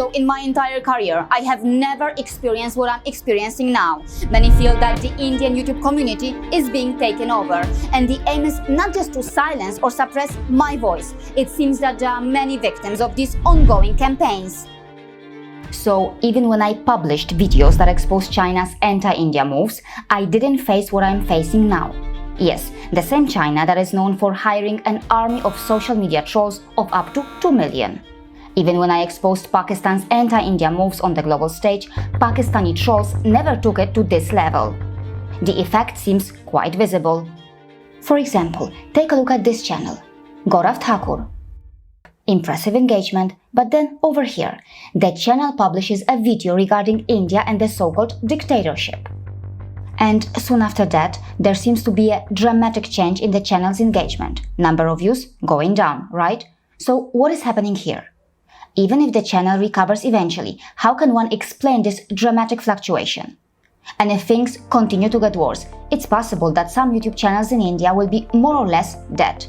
Also, in my entire career, I have never experienced what I'm experiencing now. Many feel that the Indian YouTube community is being taken over, and the aim is not just to silence or suppress my voice. It seems that there are many victims of these ongoing campaigns. So, even when I published videos that exposed China's anti-India moves, I didn't face what I'm facing now. Yes, the same China that is known for hiring an army of social media trolls of up to 2 million. Even when I exposed Pakistan's anti-India moves on the global stage, Pakistani trolls never took it to this level. The effect seems quite visible. For example, take a look at this channel, Gaurav Thakur. Impressive engagement, but then over here, the channel publishes a video regarding India and the so-called dictatorship. And soon after that, there seems to be a dramatic change in the channel's engagement. Number of views going down, right? So what is happening here? Even if the channel recovers eventually, how can one explain this dramatic fluctuation? And if things continue to get worse, it's possible that some YouTube channels in India will be more or less dead.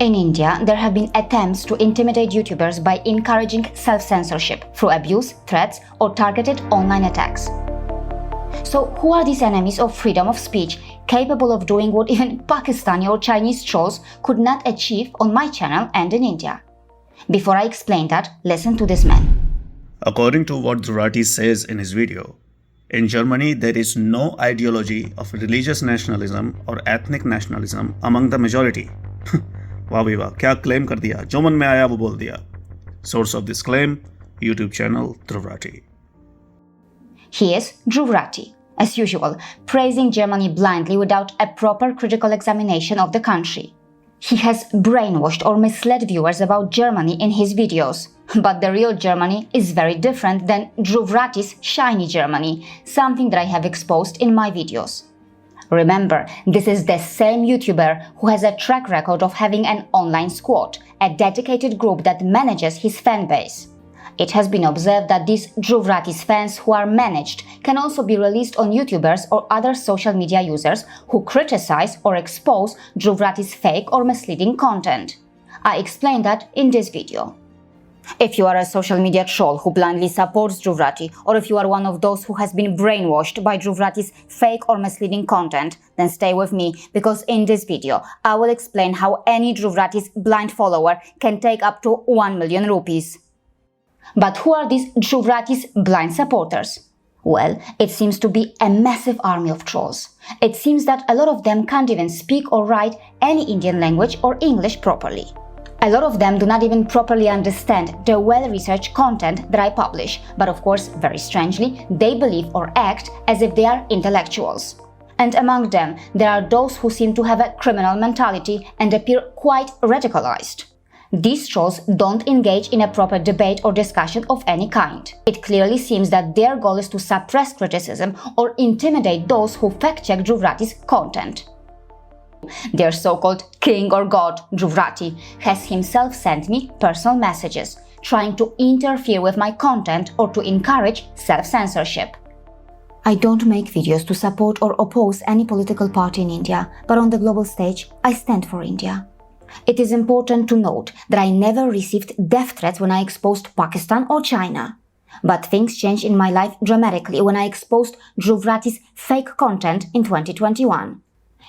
In India, there have been attempts to intimidate YouTubers by encouraging self-censorship through abuse, threats, or targeted online attacks. So who are these enemies of freedom of speech, capable of doing what even Pakistani or Chinese trolls could not achieve on my channel and in India? Before I explain that, listen to this man. According to what Dhruv Rathee says in his video, in Germany there is no ideology of religious nationalism or ethnic nationalism among the majority. वाह भाई वाह, क्या claim कर दिया, जो मन में आया वो बोल दिया. Source of this claim, YouTube channel Dhruv Rathee. He is Dhruv Rathee, as usual, praising Germany blindly without a proper critical examination of the country. He has brainwashed or misled viewers about Germany in his videos. But the real Germany is very different than Dhruv Rathee's shiny Germany, something that I have exposed in my videos. Remember, this is the same YouTuber who has a track record of having an online squad, a dedicated group that manages his fan base. It has been observed that these Dhruv Rathee's fans who are managed can also be released on YouTubers or other social media users who criticize or expose Dhruv Rathee's fake or misleading content. I explained that in this video. If you are a social media troll who blindly supports Dhruv Rathee, or if you are one of those who has been brainwashed by Dhruv Rathee's fake or misleading content, then stay with me, because in this video I will explain how any Dhruv Rathee's blind follower can take up to 1 million rupees. But who are these Dhruv Rathee's blind supporters? Well, it seems to be a massive army of trolls. It seems that a lot of them can't even speak or write any Indian language or English properly. A lot of them do not even properly understand the well-researched content that I publish, but of course, very strangely, they believe or act as if they are intellectuals. And among them, there are those who seem to have a criminal mentality and appear quite radicalized. These trolls don't engage in a proper debate or discussion of any kind. It clearly seems that their goal is to suppress criticism or intimidate those who fact-check Dhruv Rathee's content. Their so-called king or god, Dhruv Rathee, has himself sent me personal messages, trying to interfere with my content or to encourage self-censorship. I don't make videos to support or oppose any political party in India, but on the global stage, I stand for India. It is important to note that I never received death threats when I exposed Pakistan or China. But things changed in my life dramatically when I exposed Dhruv Rathee's fake content in 2021.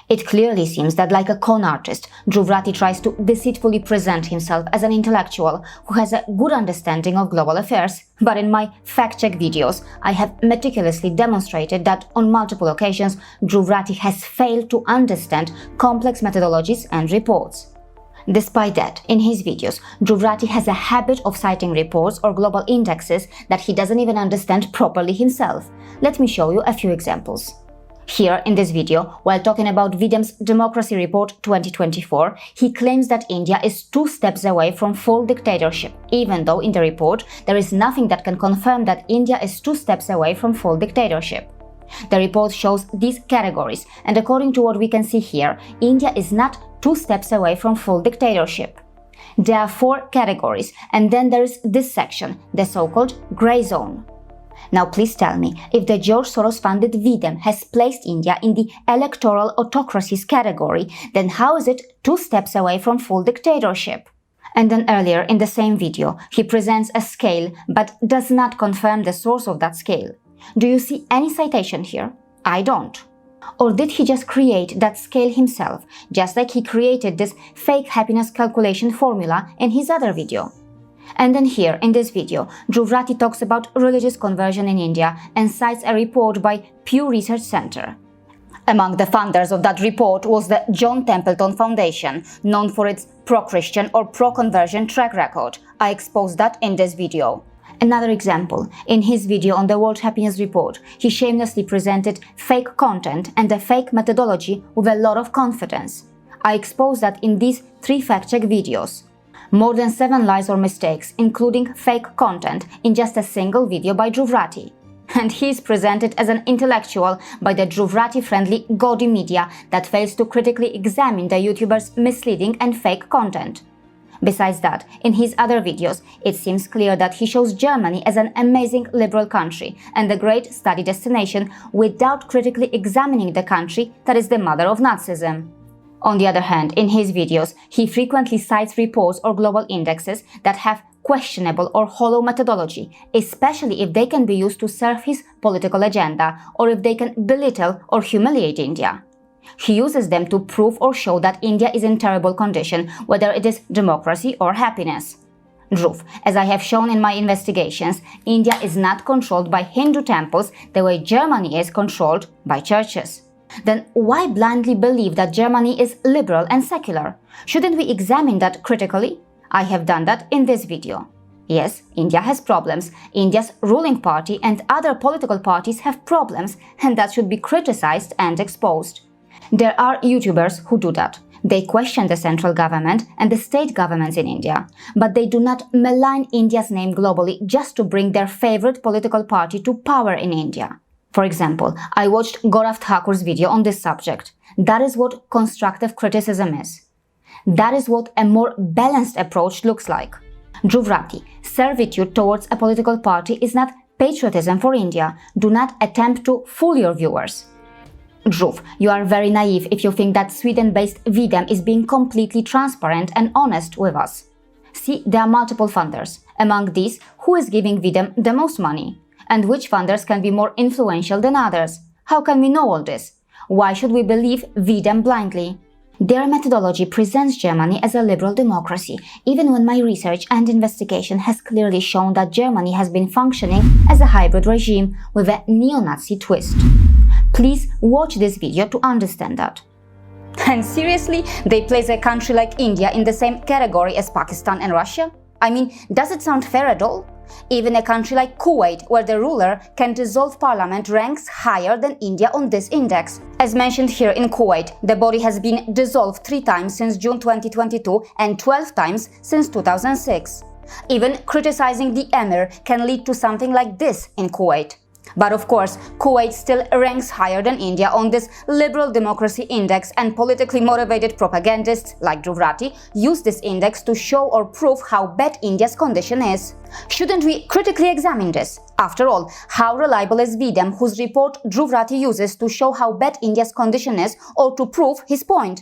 It clearly seems that, like a con artist, Dhruv Rathee tries to deceitfully present himself as an intellectual who has a good understanding of global affairs. But in my fact-check videos, I have meticulously demonstrated that on multiple occasions, Dhruv Rathee has failed to understand complex methodologies and reports. Despite that, in his videos, Dhruv Rathee has a habit of citing reports or global indexes that he doesn't even understand properly himself. Let me show you a few examples. Here, in this video, while talking about V-Dem's Democracy Report 2024, he claims that India is 2 steps away from full dictatorship, even though in the report there is nothing that can confirm that India is 2 steps away from full dictatorship. The report shows these categories, and according to what we can see here, India is not 2 steps away from full dictatorship. There are 4 categories, and then there is this section, the so-called grey zone. Now please tell me, if the George Soros-funded V-Dem has placed India in the electoral autocracies category, then how is it 2 steps away from full dictatorship? And then earlier in the same video, he presents a scale but does not confirm the source of that scale. Do you see any citation here? I don't. Or did he just create that scale himself, just like he created this fake happiness calculation formula in his other video? And then here, in this video, Dhruv Rathee talks about religious conversion in India and cites a report by Pew Research Center. Among the funders of that report was the John Templeton Foundation, known for its pro-Christian or pro-conversion track record. I exposed that in this video. Another example, in his video on the World Happiness Report, he shamelessly presented fake content and a fake methodology with a lot of confidence. I exposed that in these 3 fact-check videos. More than 7 lies or mistakes, including fake content, in just a single video by Dhruv Rathee. And he is presented as an intellectual by the Dhruv Rathee-friendly gaudy media that fails to critically examine the YouTuber's misleading and fake content. Besides that, in his other videos, it seems clear that he shows Germany as an amazing liberal country and a great study destination without critically examining the country that is the mother of Nazism. On the other hand, in his videos, he frequently cites reports or global indexes that have questionable or hollow methodology, especially if they can be used to serve his political agenda or if they can belittle or humiliate India. He uses them to prove or show that India is in terrible condition, whether it is democracy or happiness. Dhruv, as I have shown in my investigations, India is not controlled by Hindu temples the way Germany is controlled by churches. Then why blindly believe that Germany is liberal and secular? Shouldn't we examine that critically? I have done that in this video. Yes, India has problems. India's ruling party and other political parties have problems, and that should be criticized and exposed. There are YouTubers who do that. They question the central government and the state governments in India, but they do not malign India's name globally just to bring their favorite political party to power in India. For example, I watched Gaurav Thakur's video on this subject. That is what constructive criticism is. That is what a more balanced approach looks like. Dhruv Rathee, servitude towards a political party is not patriotism for India. Do not attempt to fool your viewers. Dhruv, you are very naive if you think that Sweden-based V-Dem is being completely transparent and honest with us. See, there are multiple funders. Among these, who is giving V-Dem the most money? And which funders can be more influential than others? How can we know all this? Why should we believe V-Dem blindly? Their methodology presents Germany as a liberal democracy, even when my research and investigation has clearly shown that Germany has been functioning as a hybrid regime with a neo-Nazi twist. Please watch this video to understand that. And seriously, they place a country like India in the same category as Pakistan and Russia? I mean, does it sound fair at all? Even a country like Kuwait, where the ruler can dissolve parliament, ranks higher than India on this index. As mentioned here, in Kuwait, the body has been dissolved 3 times since June 2022 and 12 times since 2006. Even criticizing the emir can lead to something like this in Kuwait. But of course, Kuwait still ranks higher than India on this liberal democracy index, and politically motivated propagandists like Dhruv Rathee use this index to show or prove how bad India's condition is. Shouldn't we critically examine this? After all, how reliable is V-Dem, whose report Dhruv Rathee uses to show how bad India's condition is or to prove his point?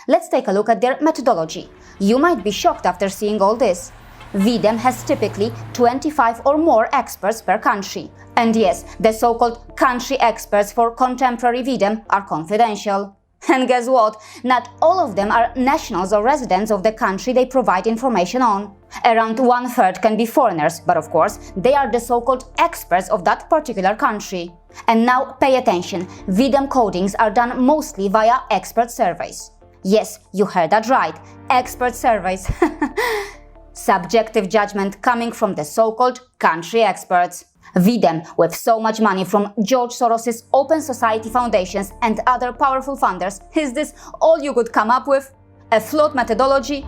Let's take a look at their methodology. You might be shocked after seeing all this. V-Dem has typically 25 or more experts per country. And yes, the so-called country experts for contemporary V-Dem are confidential. And guess what? Not all of them are nationals or residents of the country they provide information on. Around 1/3 can be foreigners, but of course, they are the so-called experts of that particular country. And now pay attention, V-Dem codings are done mostly via expert surveys. Yes, you heard that right, expert surveys. Subjective judgment coming from the so-called country experts. V-Dem, with so much money from George Soros's Open Society foundations and other powerful funders, is this all you could come up with? A flawed methodology?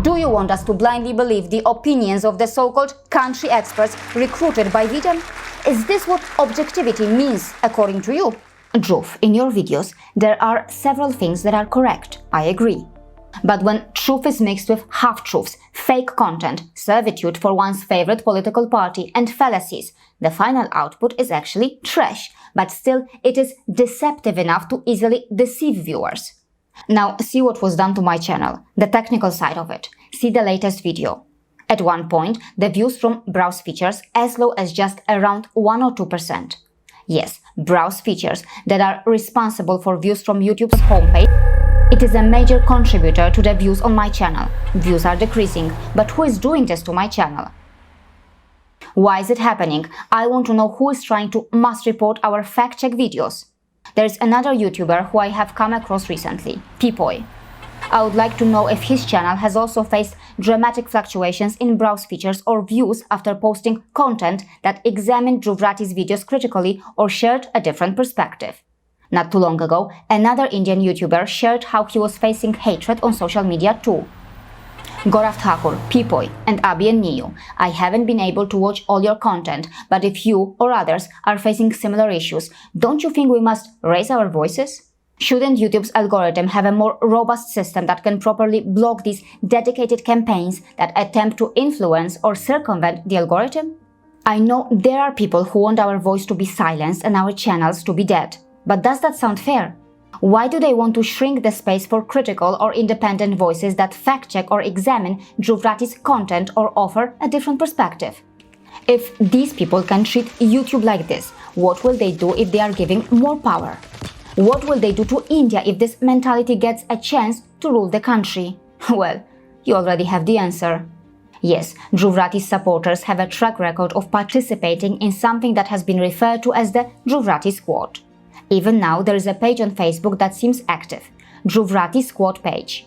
Do you want us to blindly believe the opinions of the so-called country experts recruited by V-Dem? Is this what objectivity means according to you? Dhruv, in your videos, there are several things that are correct. I agree. But when truth is mixed with half-truths, fake content, servitude for one's favorite political party, and fallacies, the final output is actually trash, but still it is deceptive enough to easily deceive viewers. Now see what was done to my channel, the technical side of it. see the latest video. At one point, the views from browse features as low as just around 1 or 2%. Yes, browse features that are responsible for views from YouTube's homepage. It is a major contributor to the views on my channel. Views are decreasing, but who is doing this to my channel? Why is it happening? I want to know who is trying to mass report our fact-check videos. There is another YouTuber who I have come across recently, Peepoye. I would like to know if his channel has also faced dramatic fluctuations in browse features or views after posting content that examined Dhruv Rathee's videos critically or shared a different perspective. Not too long ago, another Indian YouTuber shared how he was facing hatred on social media too. Gaurav Thakur, Peepoye, and Abhi and Niyu, I haven't been able to watch all your content, but if you or others are facing similar issues, don't you think we must raise our voices? Shouldn't YouTube's algorithm have a more robust system that can properly block these dedicated campaigns that attempt to influence or circumvent the algorithm? I know there are people who want our voice to be silenced and our channels to be dead. But does that sound fair? Why do they want to shrink the space for critical or independent voices that fact-check or examine Dhruv Rathee's content or offer a different perspective? If these people can treat YouTube like this, what will they do if they are giving more power? What will they do to India if this mentality gets a chance to rule the country? Well, you already have the answer. Yes, Dhruv Rathee's supporters have a track record of participating in something that has been referred to as the Dhruv Rathee Squad. Even now, there is a page on Facebook that seems active, Dhruv Rathee Squad page.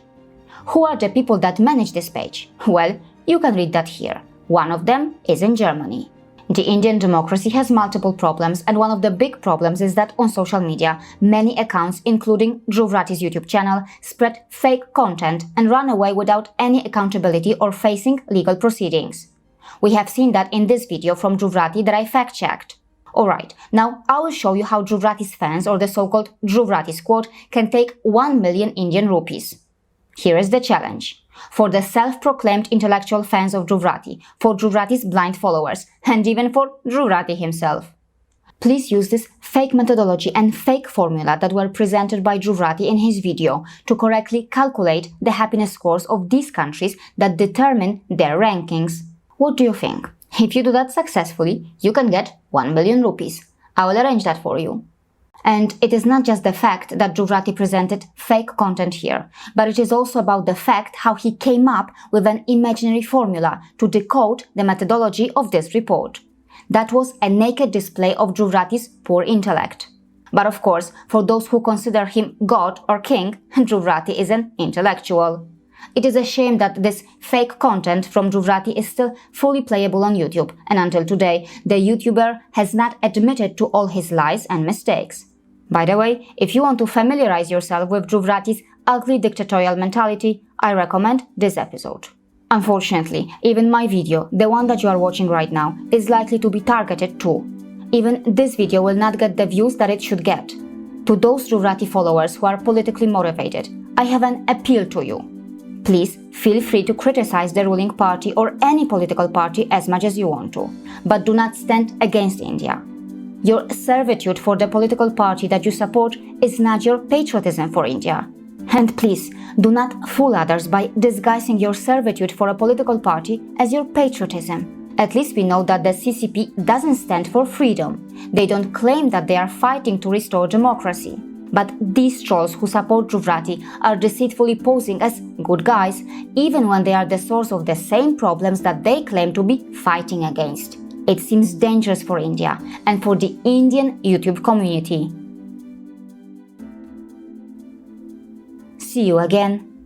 Who are the people that manage this page? Well, you can read that here. One of them is in Germany. The Indian democracy has multiple problems, and one of the big problems is that on social media, many accounts, including Dhruv Rathee's YouTube channel, spread fake content and run away without any accountability or facing legal proceedings. We have seen that in this video from Dhruv Rathee that I fact-checked. Alright, now I will show you how Dhruv Rathee's fans or the so-called Dhruv Rathee Squad can take 1 million Indian rupees. Here is the challenge. For the self-proclaimed intellectual fans of Dhruv Rathee, for Dhruv Rathee's blind followers, and even for Dhruv Rathee himself. Please use this fake methodology and fake formula that were presented by Dhruv Rathee in his video to correctly calculate the happiness scores of these countries that determine their rankings. What do you think? If you do that successfully, you can get 1 million rupees. I will arrange that for you. And it is not just the fact that Dhruv Rathee presented fake content here, but it is also about the fact how he came up with an imaginary formula to decode the methodology of this report. That was a naked display of Dhruv Rathee's poor intellect. But of course, for those who consider him God or King, Dhruv Rathee is an intellectual. It is a shame that this fake content from Dhruv Rathee is still fully playable on YouTube, and until today, the YouTuber has not admitted to all his lies and mistakes. By the way, if you want to familiarize yourself with Dhruv Rathee's ugly dictatorial mentality, I recommend this episode. Unfortunately, even my video, the one that you are watching right now, is likely to be targeted too. Even this video will not get the views that it should get. To those Dhruv Rathee followers who are politically motivated, I have an appeal to you. Please feel free to criticize the ruling party or any political party as much as you want to, but do not stand against India. Your servitude for the political party that you support is not your patriotism for India. And please, do not fool others by disguising your servitude for a political party as your patriotism. At least we know that the CCP doesn't stand for freedom. They don't claim that they are fighting to restore democracy. But these trolls who support Dhruv Rathee are deceitfully posing as good guys, even when they are the source of the same problems that they claim to be fighting against. It seems dangerous for India and for the Indian YouTube community. See you again.